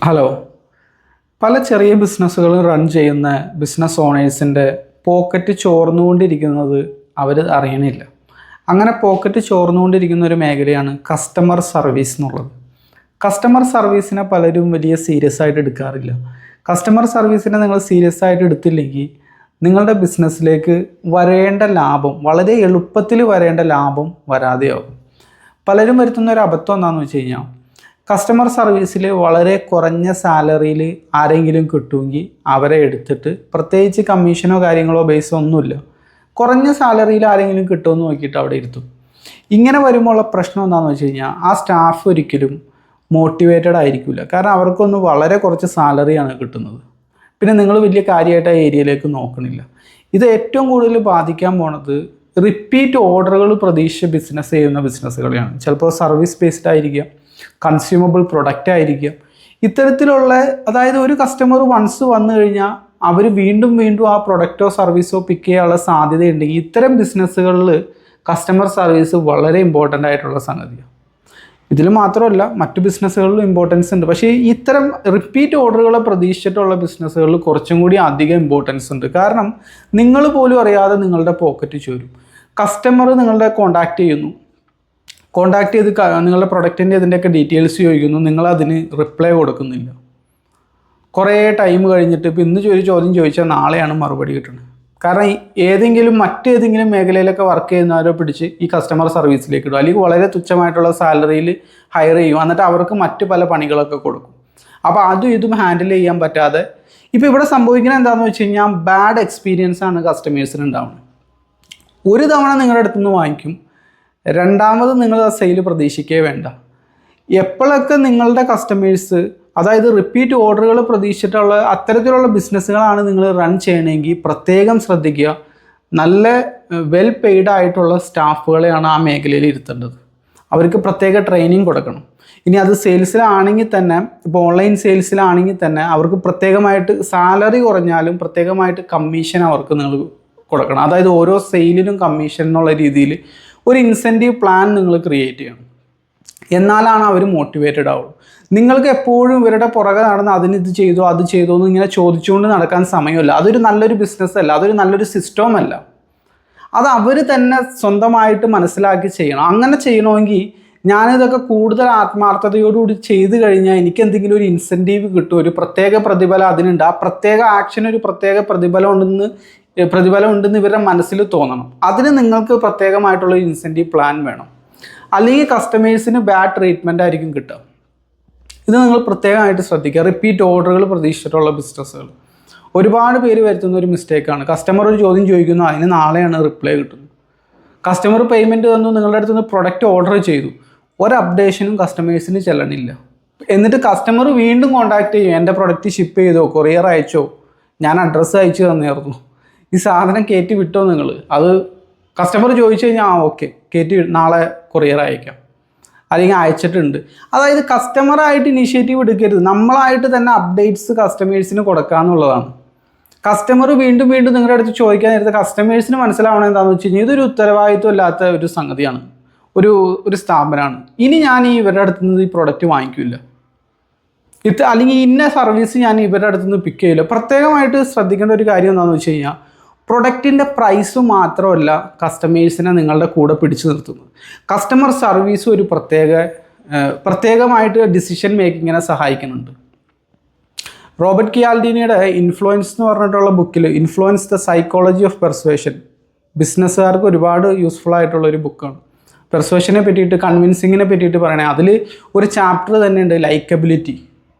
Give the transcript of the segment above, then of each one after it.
Hello. പല ചെറിയ ബിസിനസ്സുകളും run ചെയ്യുന്ന ബിസിനസ് ഓണേഴ്സിൻ്റെ പോക്കറ്റ് ചോർന്നുകൊണ്ടിരിക്കുന്നത് അവർ അറിയണില്ല. അങ്ങനെ പോക്കറ്റ് ചോർന്നുകൊണ്ടിരിക്കുന്ന ഒരു മേഖലയാണ് കസ്റ്റമർ സർവീസ് എന്നുള്ളത്. കസ്റ്റമർ സർവീസിനെ പലരും വലിയ സീരിയസ് ആയിട്ട് എടുക്കാറില്ല. കസ്റ്റമർ സർവീസിനെ നിങ്ങൾ സീരിയസ് ആയിട്ട് എടുത്തില്ലെങ്കിൽ നിങ്ങളുടെ ബിസിനസ്സിലേക്ക് വരേണ്ട ലാഭം, വളരെ എളുപ്പത്തിൽ വരേണ്ട ലാഭം വരാതെയാകും. പലരും വരുത്തുന്ന ഒരു അബദ്ധം എന്താണെന്ന് വെച്ച് കഴിഞ്ഞാൽ, കസ്റ്റമർ സർവീസിൽ വളരെ കുറഞ്ഞ സാലറിയിൽ ആരെങ്കിലും കിട്ടുമെങ്കിൽ അവരെ എടുത്തിട്ട് പ്രത്യേകിച്ച് കമ്മീഷനോ കാര്യങ്ങളോ ബേസോ ഒന്നുമില്ല, കുറഞ്ഞ സാലറിയിൽ ആരെങ്കിലും കിട്ടുമെന്ന് നോക്കിയിട്ട് അവിടെ ഇരുത്തും. ഇങ്ങനെ വരുമ്പോൾ ഉള്ള പ്രശ്നം എന്താണെന്ന് വെച്ച് കഴിഞ്ഞാൽ, ആ സ്റ്റാഫ് ഒരിക്കലും മോട്ടിവേറ്റഡ് ആയിരിക്കില്ല. കാരണം അവർക്കൊന്ന് വളരെ കുറച്ച് സാലറിയാണ് കിട്ടുന്നത്. പിന്നെ നിങ്ങൾ വലിയ കാര്യമായിട്ട് ആ ഏരിയയിലേക്ക് നോക്കണില്ല. ഇത് ഏറ്റവും കൂടുതൽ ബാധിക്കാൻ പോണത് റിപ്പീറ്റ് ഓർഡറുകൾ പ്രതീക്ഷിച്ച് ബിസിനസ് ചെയ്യുന്ന ബിസിനസ്സുകളെയാണ്. ചിലപ്പോൾ സർവീസ് ബേസ്ഡ് ആയിരിക്കാം, കൺസ്യൂമബിൾ പ്രൊഡക്റ്റ് ആയിരിക്കാം. ഇത്തരത്തിലുള്ള, അതായത് ഒരു കസ്റ്റമർ വൺസ് വന്നു കഴിഞ്ഞാൽ അവർ വീണ്ടും വീണ്ടും ആ പ്രൊഡക്റ്റോ സർവീസോ പിക്ക് ചെയ്യാനുള്ള സാധ്യതയുണ്ടെങ്കിൽ ഇത്തരം ബിസിനസ്സുകളിൽ കസ്റ്റമർ സർവീസ് വളരെ ഇമ്പോർട്ടൻ്റ് ആയിട്ടുള്ള സംഗതിയാണ്. ഇതിൽ മാത്രമല്ല മറ്റു ബിസിനസ്സുകളിലും ഇമ്പോർട്ടൻസ് ഉണ്ട്. പക്ഷേ ഇത്തരം റിപ്പീറ്റ് ഓർഡറുകളെ പ്രതീക്ഷിച്ചിട്ടുള്ള ബിസിനസ്സുകളിൽ കുറച്ചും കൂടി അധികം ഇമ്പോർട്ടൻസ് ഉണ്ട്. കാരണം നിങ്ങൾ പോലും അറിയാതെ നിങ്ങളുടെ പോക്കറ്റ് ചോരും. കസ്റ്റമർ നിങ്ങളുടെ കോൺടാക്റ്റ് ചെയ്യുന്നു, കോൺടാക്ട് ചെയ്ത് നിങ്ങളുടെ പ്രൊഡക്റ്റിൻ്റെ ഇതിൻ്റെയൊക്കെ ഡീറ്റെയിൽസ് ചോദിക്കുന്നു, നിങ്ങളതിന് റിപ്ലൈ കൊടുക്കുന്നില്ല. കുറേ ടൈം കഴിഞ്ഞിട്ട് ഇപ്പോൾ ഇന്ന് ഒരു ചോദ്യം ചോദിച്ചാൽ നാളെയാണ് മറുപടി കിട്ടുന്നത്. കാരണം മറ്റേതെങ്കിലും മേഖലയിലൊക്കെ വർക്ക് ചെയ്യുന്നവരെ പിടിച്ച് ഈ കസ്റ്റമർ സർവീസിലേക്ക് ഇടും, അല്ലെങ്കിൽ വളരെ തുച്ഛമായിട്ടുള്ള സാലറിയിൽ ഹയർ ചെയ്യും. എന്നിട്ട് അവർക്ക് മറ്റു പല പണികളൊക്കെ കൊടുക്കും. അപ്പോൾ അതും ഇതും ഹാൻഡിൽ ചെയ്യാൻ പറ്റാതെ ഇപ്പോൾ ഇവിടെ സംഭവിക്കുന്നത് എന്താണെന്ന് വെച്ച് കഴിഞ്ഞാൽ, ബാഡ് എക്സ്പീരിയൻസ് ആണ് കസ്റ്റമേഴ്സിന് ഉണ്ടാവുന്നത്. ഒരു തവണ നിങ്ങളുടെ അടുത്തുനിന്ന് വാങ്ങിക്കും, രണ്ടാമത് നിങ്ങൾ ആ സെയിൽ പ്രതീക്ഷിക്കേ വേണ്ട. എപ്പോഴൊക്കെ നിങ്ങളുടെ കസ്റ്റമേഴ്സ്, അതായത് റിപ്പീറ്റ് ഓർഡറുകൾ പ്രതീക്ഷിച്ചിട്ടുള്ള അത്തരത്തിലുള്ള ബിസിനസ്സുകളാണ് നിങ്ങൾ റൺ ചെയ്യണമെങ്കിൽ പ്രത്യേകം ശ്രദ്ധിക്കുക. നല്ല വെൽ പെയ്ഡ് ആയിട്ടുള്ള സ്റ്റാഫുകളെയാണ് ആ മേഖലയിൽ ഇരുത്തേണ്ടത്. അവർക്ക് പ്രത്യേക ട്രെയിനിങ് കൊടുക്കണം. ഇനി അത് സെയിൽസിലാണെങ്കിൽ തന്നെ, ഇപ്പോൾ ഓൺലൈൻ സെയിൽസിലാണെങ്കിൽ തന്നെ അവർക്ക് പ്രത്യേകമായിട്ട് സാലറി കുറഞ്ഞാലും പ്രത്യേകമായിട്ട് കമ്മീഷൻ അവർക്ക് നിങ്ങൾ കൊടുക്കണം. അതായത് ഓരോ സെയിലിനും കമ്മീഷൻ എന്നുള്ള രീതിയിൽ ഒരു ഇൻസെൻറ്റീവ് പ്ലാൻ നിങ്ങൾ ക്രിയേറ്റ് ചെയ്യണം. എന്നാലാണ് അവർ മോട്ടിവേറ്റഡ് ആവുള്ളൂ. നിങ്ങൾക്ക് എപ്പോഴും ഇവരുടെ പുറകെ നടന്ന് അതിനിത് ചെയ്തോ അത് ചെയ്തോ എന്ന് ഇങ്ങനെ ചോദിച്ചുകൊണ്ട് നടക്കാൻ സമയമില്ല. അതൊരു നല്ലൊരു ബിസിനസ് അല്ല, അതൊരു നല്ലൊരു സിസ്റ്റവും അല്ല. അത് അവർ തന്നെ സ്വന്തമായിട്ട് മനസ്സിലാക്കി ചെയ്യണം. അങ്ങനെ ചെയ്യണമെങ്കിൽ ഞാനിതൊക്കെ കൂടുതൽ ആത്മാർത്ഥതയോടുകൂടി ചെയ്തു കഴിഞ്ഞാൽ എനിക്ക് എന്തെങ്കിലും ഒരു ഇൻസെൻറ്റീവ് കിട്ടും, ഒരു പ്രത്യേക പ്രതിഫലം അതിനുണ്ട്. ആ പ്രത്യേക ആക്ഷൻ ഒരു പ്രത്യേക പ്രതിഫലം ഉണ്ടെന്ന് ഇവരുടെ മനസ്സിൽ തോന്നണം. അതിന് നിങ്ങൾക്ക് പ്രത്യേകമായിട്ടുള്ള ഇൻസെൻറ്റീവ് പ്ലാൻ വേണം. അല്ലെങ്കിൽ കസ്റ്റമേഴ്സിന് ബാഡ് ട്രീറ്റ്മെൻ്റ് ആയിരിക്കും കിട്ടുക. ഇത് നിങ്ങൾ പ്രത്യേകമായിട്ട് ശ്രദ്ധിക്കുക. റിപ്പീറ്റ് ഓർഡറുകൾ പ്രതീക്ഷിച്ചിട്ടുള്ള ബിസിനസ്സുകൾ ഒരുപാട് പേര് വരുത്തുന്ന ഒരു മിസ്റ്റേക്കാണ്. കസ്റ്റമർ ഒരു ചോദ്യം ചോദിക്കുന്നു, അതിന് നാളെയാണ് റിപ്ലൈ കിട്ടുന്നത്. കസ്റ്റമർ പേയ്മെൻറ്റ് തന്നു, നിങ്ങളുടെ അടുത്ത് നിന്ന് പ്രൊഡക്റ്റ് ഓർഡർ ചെയ്തു, ഒരു അപ്ഡേഷനും കസ്റ്റമേഴ്സിന് ചെല്ലണില്ല. എന്നിട്ട് കസ്റ്റമർ വീണ്ടും കോൺടാക്ട് ചെയ്യും, എൻ്റെ പ്രൊഡക്റ്റ് ഷിപ്പ് ചെയ്തോ, കൊറിയർ അയച്ചോ, ഞാൻ അഡ്രസ്സ് അയച്ചു തന്നേർന്നു, ഈ സാധനം കയറ്റി വിട്ടോ നിങ്ങൾ. അത് കസ്റ്റമർ ചോദിച്ചു കഴിഞ്ഞാൽ ഓക്കെ കയറ്റി, നാളെ കൊറിയർ അയക്കാം, അല്ലെങ്കിൽ അയച്ചിട്ടുണ്ട്. അതായത് കസ്റ്റമറായിട്ട് ഇനീഷ്യേറ്റീവ് എടുക്കരുത്. നമ്മളായിട്ട് തന്നെ അപ്ഡേറ്റ്സ് കസ്റ്റമേഴ്സിന് കൊടുക്കുക എന്നുള്ളതാണ്. കസ്റ്റമർ വീണ്ടും വീണ്ടും നിങ്ങളുടെ അടുത്ത് ചോദിക്കാൻ നേരത്തെ കസ്റ്റമേഴ്സിന് മനസ്സിലാവണം എന്താണെന്ന് വെച്ച് കഴിഞ്ഞാൽ, ഇതൊരു ഉത്തരവാദിത്വം ഇല്ലാത്ത ഒരു സംഗതിയാണ്, ഒരു സ്ഥാപനമാണ്. ഇനി ഞാൻ ഇവരുടെ അടുത്ത് നിന്ന് ഈ പ്രൊഡക്റ്റ് വാങ്ങിക്കില്ല, അല്ലെങ്കിൽ ഇന്ന സർവീസ് ഞാൻ ഇവരുടെ അടുത്ത് നിന്ന് പിക്ക് ചെയ്യില്ല. പ്രത്യേകമായിട്ട് ശ്രദ്ധിക്കേണ്ട ഒരു കാര്യം എന്താണെന്ന് വെച്ച് കഴിഞ്ഞാൽ, പ്രൊഡക്റ്റിൻ്റെ പ്രൈസ് മാത്രമല്ല കസ്റ്റമേഴ്സിനെ നിങ്ങളുടെ കൂടെ പിടിച്ചു നിർത്തുന്നത്. കസ്റ്റമർ സർവീസ് ഒരു പ്രത്യേകമായിട്ട് ഡിസിഷൻ മേക്കിങ്ങിനെ സഹായിക്കുന്നുണ്ട്. റോബർട്ട് കിയാൽഡിനിയുടെ ഇൻഫ്ലുവൻസ് എന്ന് പറഞ്ഞിട്ടുള്ള ബുക്കിൽ, influence the psychology of persuasion, ബിസിനസ്സുകാർക്ക് ഒരുപാട് യൂസ്ഫുൾ ആയിട്ടുള്ള ഒരു ബുക്കാണ്. പെർസ്വേഷനെ പറ്റിയിട്ട്, കൺവിൻസിങ്ങിനെ പറ്റിയിട്ട് പറയണേ. അതിൽ ഒരു ചാപ്റ്റർ തന്നെ ഉണ്ട്, ലൈക്കബിലിറ്റി.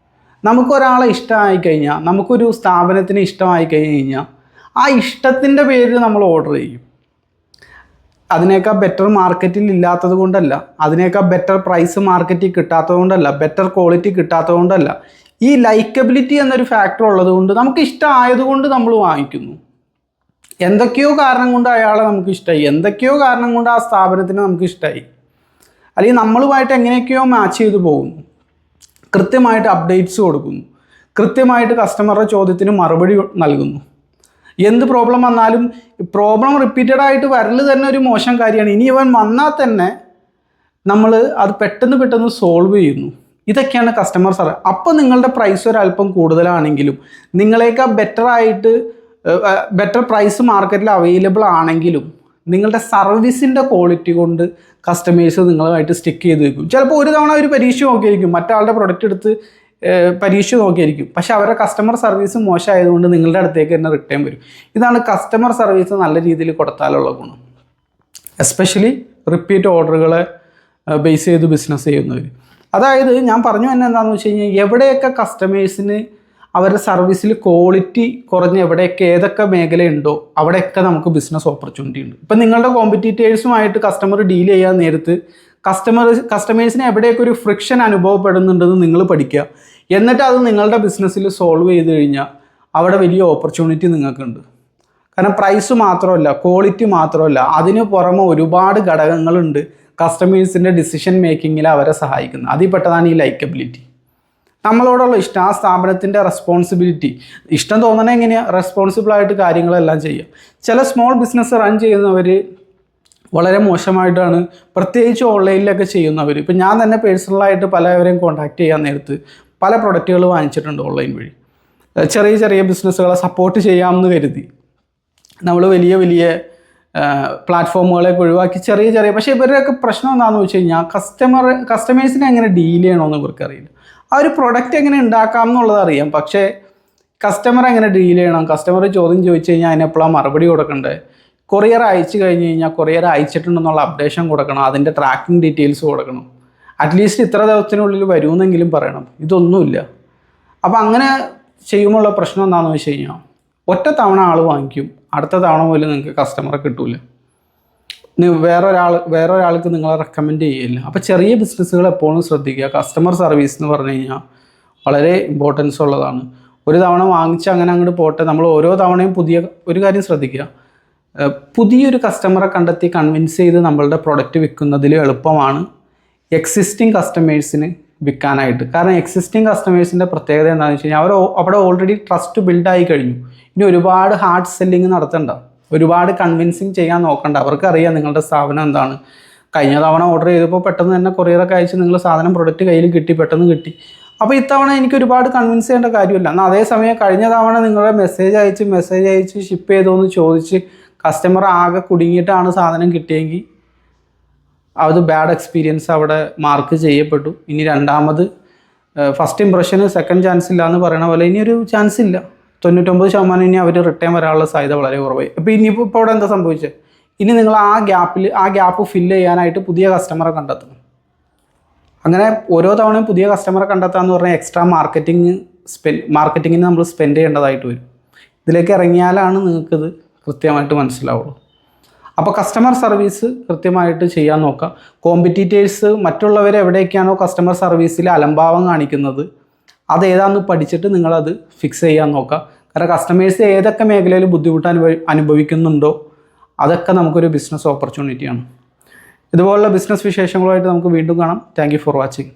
നമുക്കൊരാളെ ഇഷ്ടമായി കഴിഞ്ഞാൽ, നമുക്കൊരു സ്ഥാപനത്തിന് ഇഷ്ടമായി കഴിഞ്ഞാൽ ആ ഇഷ്ടത്തിൻ്റെ പേരിൽ നമ്മൾ ഓർഡർ ചെയ്യും. അതിനേക്കാൾ ബെറ്റർ മാർക്കറ്റിൽ ഇല്ലാത്തത് കൊണ്ടല്ല, അതിനേക്കാൾ ബെറ്റർ പ്രൈസ് മാർക്കറ്റിൽ കിട്ടാത്തത് കൊണ്ടല്ല, ബെറ്റർ ക്വാളിറ്റി കിട്ടാത്തത് കൊണ്ടല്ല. ഈ ലൈക്കബിലിറ്റി എന്നൊരു ഫാക്ടർ ഉള്ളത് കൊണ്ട്, നമുക്ക് ഇഷ്ടമായതുകൊണ്ട് നമ്മൾ വാങ്ങിക്കുന്നു. എന്തൊക്കെയോ കാരണം കൊണ്ട് അയാളെ നമുക്ക് ഇഷ്ടമായി, എന്തൊക്കെയോ കാരണം കൊണ്ട് ആ സ്ഥാപനത്തിന് നമുക്ക് ഇഷ്ടമായി, അല്ലെങ്കിൽ നമ്മളുമായിട്ട് എങ്ങനെയൊക്കെയോ മാച്ച് ചെയ്തു പോകുന്നു. കൃത്യമായിട്ട് അപ്ഡേറ്റ്സ് കൊടുക്കുന്നു, കൃത്യമായിട്ട് കസ്റ്റമറുടെ ചോദ്യത്തിന് മറുപടി നൽകുന്നു. എന്ത് പ്രോബ്ലം വന്നാലും പ്രോബ്ലം റിപ്പീറ്റഡ് ആയിട്ട് വരൽ തന്നെ ഒരു മോശം കാര്യമാണ്. ഇനി ഇവൻ വന്നാൽ തന്നെ നമ്മൾ അത് പെട്ടെന്ന് സോൾവ് ചെയ്യുന്നു. ഇതൊക്കെയാണ് കസ്റ്റമർ സർവീസ്. അപ്പോൾ നിങ്ങളുടെ പ്രൈസ് ഒരല്പം കൂടുതലാണെങ്കിലും നിങ്ങളേക്കാൾ ബെറ്റർ പ്രൈസ് മാർക്കറ്റിൽ അവൈലബിൾ ആണെങ്കിലും നിങ്ങളുടെ സർവീസിൻ്റെ ക്വാളിറ്റി കൊണ്ട് കസ്റ്റമേഴ്സ് നിങ്ങളുമായിട്ട് സ്റ്റിക്ക് ചെയ്ത് വെക്കും. ചിലപ്പോൾ ഒരു തവണ ഒരു പരീക്ഷ നോക്കിയായിരിക്കും, മറ്റാളുടെ പ്രൊഡക്റ്റ് എടുത്ത് പരീക്ഷ നോക്കിയായിരിക്കും, പക്ഷേ അവരുടെ കസ്റ്റമർ സർവീസ് മോശമായതുകൊണ്ട് നിങ്ങളുടെ അടുത്തേക്ക് തന്നെ റിട്ടേൺ വരും. ഇതാണ് കസ്റ്റമർ സർവീസ് നല്ല രീതിയിൽ കൊടുത്താലുള്ള ഗുണം. എസ്പെഷ്യലി റിപ്പീറ്റ് ഓർഡറുകളെ ബേസ് ചെയ്ത് ബിസിനസ് ചെയ്യുന്നവർ. അതായത് ഞാൻ പറഞ്ഞു തന്നെ എന്താണെന്ന് വെച്ച് കഴിഞ്ഞാൽ, എവിടെയൊക്കെ കസ്റ്റമേഴ്സിന് അവരുടെ സർവീസിൽ ക്വാളിറ്റി കുറഞ്ഞ എവിടെയൊക്കെ ഏതൊക്കെ മേഖലയുണ്ടോ അവിടെയൊക്കെ നമുക്ക് ബിസിനസ് ഓപ്പർച്യൂണിറ്റി ഉണ്ട്. ഇപ്പം നിങ്ങളുടെ കോമ്പറ്റീറ്റേഴ്സുമായിട്ട് കസ്റ്റമർ ഡീൽ ചെയ്യാൻ നേരത്ത് കസ്റ്റമേഴ്സിന് എവിടെയൊക്കെ ഒരു ഫ്രിക്ഷൻ അനുഭവപ്പെടുന്നുണ്ടെന്ന് നിങ്ങൾ പഠിക്കുക. എന്നിട്ട് അത് നിങ്ങളുടെ ബിസിനസ്സിൽ സോൾവ് ചെയ്ത് കഴിഞ്ഞാൽ അവിടെ വലിയ ഓപ്പർച്യൂണിറ്റി നിങ്ങൾക്കുണ്ട്. കാരണം പ്രൈസ് മാത്രമല്ല, ക്വാളിറ്റി മാത്രമല്ല, അതിന് പുറമെ ഒരുപാട് ഘടകങ്ങളുണ്ട് കസ്റ്റമേഴ്സിൻ്റെ ഡിസിഷൻ മേക്കിങ്ങിൽ അവരെ സഹായിക്കുന്നത്. അതിൽ പെട്ടതാണ് ഈ ലൈക്കബിലിറ്റി. നമ്മളോടുള്ള ഇഷ്ടം, ആ സ്ഥാപനത്തിൻ്റെ റെസ്പോൺസിബിലിറ്റി. ഇഷ്ടം തോന്നണേ എങ്ങനെയാണ്? റെസ്പോൺസിബിളായിട്ട് കാര്യങ്ങളെല്ലാം ചെയ്യുക. ചില സ്മോൾ ബിസിനസ് റൺ ചെയ്യുന്നവർ വളരെ മോശമായിട്ടാണ്, പ്രത്യേകിച്ച് ഓൺലൈനിലൊക്കെ ചെയ്യുന്നവർ. ഇപ്പം ഞാൻ തന്നെ പേഴ്സണലായിട്ട് പലവരെയും കോൺടാക്റ്റ് ചെയ്യാൻ നേരത്ത് പല പ്രൊഡക്റ്റുകൾ വാങ്ങിച്ചിട്ടുണ്ട് ഓൺലൈൻ വഴി. ചെറിയ ചെറിയ ബിസിനസ്സുകളെ സപ്പോർട്ട് ചെയ്യാമെന്ന് കരുതി നമ്മൾ വലിയ വലിയ പ്ലാറ്റ്ഫോമുകളൊക്കെ ഒഴിവാക്കി ചെറിയ ചെറിയ, പക്ഷേ ഇവരുടെയൊക്കെ പ്രശ്നം എന്താണെന്ന് വെച്ച് കഴിഞ്ഞാൽ കസ്റ്റമേഴ്സിനെ എങ്ങനെ ഡീൽ ചെയ്യണമെന്ന് ഇവർക്കറിയില്ല. ആ ഒരു പ്രൊഡക്റ്റ് എങ്ങനെ ഉണ്ടാക്കാം എന്നുള്ളത് അറിയാം, പക്ഷേ കസ്റ്റമർ എങ്ങനെ ഡീൽ ചെയ്യണം, കസ്റ്റമർ ചോദ്യം ചോദിച്ചു കഴിഞ്ഞാൽ അതിനെപ്പോഴാണ് മറുപടി കൊടുക്കണ്ടേ, കൊറിയർ അയച്ചു കഴിഞ്ഞ് കഴിഞ്ഞാൽ കൊറിയർ അയച്ചിട്ടുണ്ടെന്നുള്ള അപ്ഡേഷൻ കൊടുക്കണം, അതിൻ്റെ ട്രാക്കിംഗ് ഡീറ്റെയിൽസ് കൊടുക്കണം, അറ്റ്ലീസ്റ്റ് ഇത്ര ദിവസത്തിനുള്ളിൽ വരുമെന്നെങ്കിലും പറയണം. ഇതൊന്നുമില്ല. അപ്പോൾ അങ്ങനെ ചെയ്യുമ്പോഴുള്ള പ്രശ്നം എന്താണെന്ന് വെച്ച് കഴിഞ്ഞാൽ, ഒറ്റ തവണ ആൾ വാങ്ങിക്കും, അടുത്ത തവണ പോലും നിങ്ങൾക്ക് കസ്റ്റമറെ കിട്ടില്ല, വേറൊരാൾക്ക് നിങ്ങളെ റെക്കമെൻഡ് ചെയ്യില്ല. അപ്പോൾ ചെറിയ ബിസിനസ്സുകൾ എപ്പോഴും ശ്രദ്ധിക്കുക. കസ്റ്റമർ സർവീസ് എന്ന് പറഞ്ഞു കഴിഞ്ഞാൽ വളരെ ഇമ്പോർട്ടൻസ് ഉള്ളതാണ്. ഒരു തവണ വാങ്ങിച്ച് അങ്ങനെ അങ്ങോട്ട് പോട്ടെ. നമ്മൾ ഓരോ തവണയും ഒരു കാര്യം ശ്രദ്ധിക്കുക, പുതിയൊരു കസ്റ്റമറെ കണ്ടെത്തി കൺവിൻസ് ചെയ്ത് നമ്മളുടെ പ്രൊഡക്റ്റ് വിൽക്കുന്നതിൽ എളുപ്പമാണ് എക്സിസ്റ്റിംഗ് കസ്റ്റമേഴ്സിന് വിൽക്കാനായിട്ട്. കാരണം എക്സിസ്റ്റിംഗ് കസ്റ്റമേഴ്സിൻ്റെ പ്രത്യേകത എന്താണെന്ന് വെച്ച് കഴിഞ്ഞാൽ അവിടെ ഓൾറെഡി ട്രസ്റ്റ് ബിൽഡായി കഴിഞ്ഞു. ഇനി ഒരുപാട് ഹാർഡ് സെല്ലിങ് നടത്തണ്ട, ഒരുപാട് കൺവിൻസിങ് ചെയ്യാൻ നോക്കണ്ട. അവർക്കറിയാം നിങ്ങളുടെ സ്ഥാപനം എന്താണ്. കഴിഞ്ഞ തവണ ഓർഡർ ചെയ്തപ്പോൾ പെട്ടെന്ന് തന്നെ കൊറിയറൊക്കെ അയച്ച് നിങ്ങൾ സാധനം പ്രൊഡക്റ്റ് കയ്യിൽ കിട്ടി, പെട്ടെന്ന് കിട്ടി. അപ്പോൾ ഇത്തവണ എനിക്ക് ഒരുപാട് കൺവിൻസ് ചെയ്യേണ്ട കാര്യമില്ല. എന്നാൽ അതേസമയം കഴിഞ്ഞ തവണ നിങ്ങളുടെ മെസ്സേജ് അയച്ച് ഷിപ്പ് ചെയ്തോ എന്ന് ചോദിച്ച് കസ്റ്റമർ ആകെ കുടുങ്ങിയിട്ടാണ് സാധനം കിട്ടിയെങ്കിൽ അത് ബാഡ് എക്സ്പീരിയൻസ് അവിടെ മാർക്ക് ചെയ്യപ്പെട്ടു. ഇനി രണ്ടാമത് ഫസ്റ്റ് ഇംപ്രഷന് സെക്കൻഡ് ചാൻസ് ഇല്ല എന്ന് പറയുന്ന പോലെ ഇനിയൊരു ചാൻസ് ഇല്ല. 99% ഇനി അവർ റിട്ടേൺ വരാനുള്ള സാധ്യത വളരെ കുറവായി. അപ്പോൾ ഇനിയിപ്പോൾ അവിടെ എന്താ സംഭവിച്ചത്? ഇനി നിങ്ങൾ ആ ഗ്യാപ്പ് ഫില്ല് ചെയ്യാനായിട്ട് പുതിയ കസ്റ്റമറെ കണ്ടെത്തണം. അങ്ങനെ ഓരോ തവണയും പുതിയ കസ്റ്റമറെ കണ്ടെത്താമെന്ന് പറഞ്ഞാൽ എക്സ്ട്രാ മാർക്കറ്റിങ്ങിന് നമ്മൾ സ്പെൻഡ് ചെയ്യേണ്ടതായിട്ട് വരും. ഇതിലേക്ക് ഇറങ്ങിയാലാണ് നിങ്ങൾക്കിത് കൃത്യമായിട്ട് മനസ്സിലാവുള്ളൂ. അപ്പോൾ കസ്റ്റമർ സർവീസ് കൃത്യമായിട്ട് ചെയ്യാൻ നോക്കുക. കോമ്പറ്റീറ്റേഴ്സ് മറ്റുള്ളവർ എവിടെയൊക്കെയാണോ കസ്റ്റമർ സർവീസിൽ അലംഭാവം കാണിക്കുന്നത് അതേതാണെന്ന് പഠിച്ചിട്ട് നിങ്ങളത് ഫിക്സ് ചെയ്യാൻ നോക്കുക. കാരണം കസ്റ്റമേഴ്സ് ഏതൊക്കെ മേഖലയിൽ ബുദ്ധിമുട്ട് അനുഭവിക്കുന്നുണ്ടോ അതൊക്കെ നമുക്കൊരു ബിസിനസ് ഓപ്പർച്യൂണിറ്റിയാണ്. ഇതുപോലുള്ള ബിസിനസ് വിശേഷങ്ങളുമായിട്ട് നമുക്ക് വീണ്ടും കാണാം. Thank you for watching.